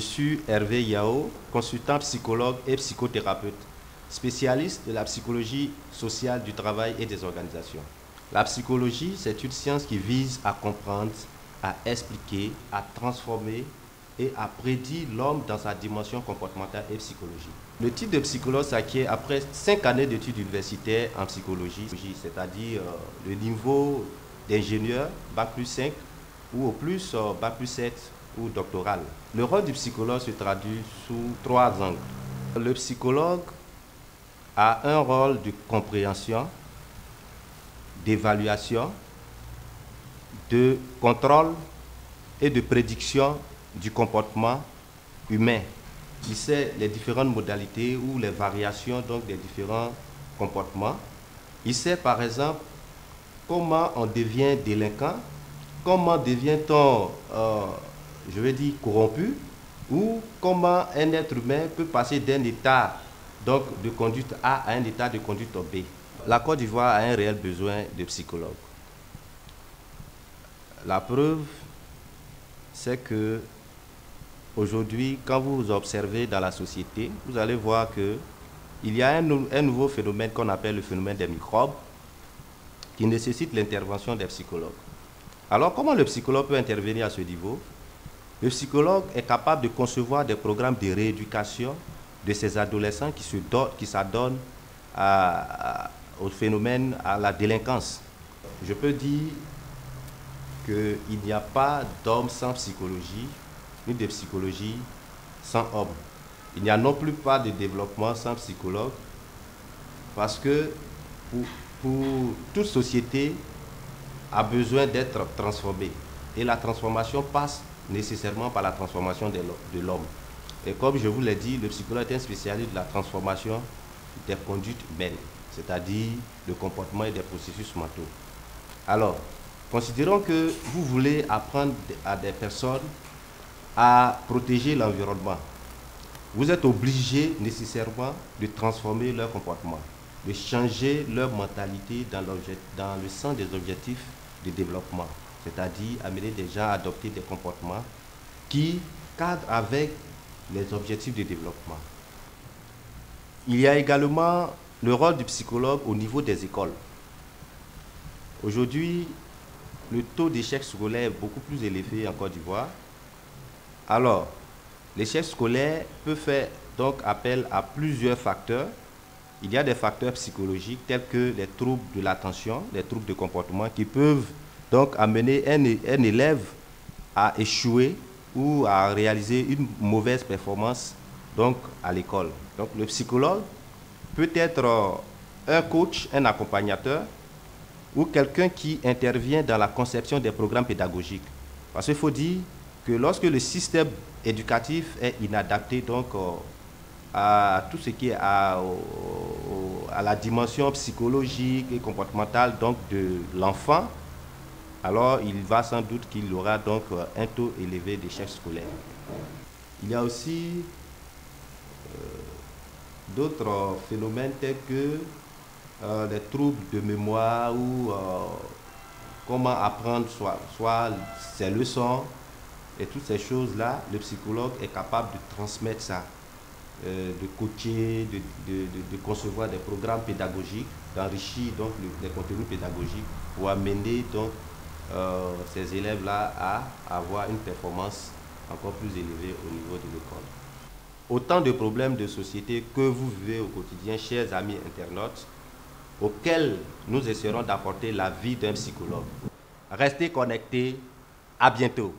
suis Hervé Yao, consultant psychologue et psychothérapeute, spécialiste de la psychologie sociale du travail et des organisations. La psychologie, c'est une science qui vise à comprendre, à expliquer, à transformer et à prédire l'homme dans sa dimension comportementale et psychologique. Le titre de psychologue s'acquiert après 5 années d'études universitaires en psychologie, c'est-à-dire le niveau d'ingénieur, Bac plus 5, ou au plus Bac plus 7 ou doctoral. Le rôle du psychologue se traduit sous 3 angles. Le psychologue a un rôle de compréhension, d'évaluation, de contrôle et de prédiction du comportement humain. Il sait les différentes modalités ou les variations donc, des différents comportements. Il sait par exemple comment on devient délinquant, comment devient-on, je vais dire, corrompu, ou comment un être humain peut passer d'un état donc, de conduite A à un état de conduite B. La Côte d'Ivoire a un réel besoin de psychologues. La preuve, c'est que aujourd'hui, quand vous observez dans la société, vous allez voir qu'il y a un nouveau phénomène qu'on appelle le phénomène des microbes qui nécessite l'intervention des psychologues. Alors, comment le psychologue peut intervenir à ce niveau? Le psychologue est capable de concevoir des programmes de rééducation de ces adolescents qui s'adonnent au phénomène, à la délinquance. Je peux dire qu'il n'y a pas d'homme sans psychologie, ni de psychologie sans homme. Il n'y a non plus pas de développement sans psychologue, parce que pour toute société a besoin d'être transformée. Et la transformation passe nécessairement par la transformation de l'homme. Et comme je vous l'ai dit, le psychologue est un spécialiste de la transformation des conduites humaines, c'est-à-dire le comportement et des processus mentaux. Alors, considérons que vous voulez apprendre à des personnes à protéger l'environnement. Vous êtes obligé nécessairement de transformer leur comportement, de changer leur mentalité dans le sens des objectifs de développement, c'est-à-dire amener des gens à adopter des comportements qui cadrent avec les objectifs de développement. Il y a également le rôle du psychologue au niveau des écoles. Aujourd'hui, le taux d'échec scolaire est beaucoup plus élevé en Côte d'Ivoire. Alors, l'échec scolaire peut faire donc appel à plusieurs facteurs. Il y a des facteurs psychologiques tels que les troubles de l'attention, les troubles de comportement qui peuvent donc amener un élève à échouer ou à réaliser une mauvaise performance donc, à l'école. Donc le psychologue peut être un coach, un accompagnateur ou quelqu'un qui intervient dans la conception des programmes pédagogiques. Parce qu'il faut dire que lorsque le système éducatif est inadapté donc, à tout ce qui est à la dimension psychologique et comportementale donc, de l'enfant, alors il va sans doute qu'il aura donc un taux élevé d'échec scolaire. Il y a aussi d'autres phénomènes tels que les troubles de mémoire ou comment apprendre soit ses leçons et toutes ces choses-là, le psychologue est capable de transmettre ça, de coacher, de concevoir des programmes pédagogiques, d'enrichir donc les contenus pédagogiques pour amener donc ces élèves-là à avoir une performance encore plus élevée au niveau de l'école. Autant de problèmes de société que vous vivez au quotidien, chers amis internautes, auxquels nous essaierons d'apporter l'avis d'un psychologue. Restez connectés, à bientôt.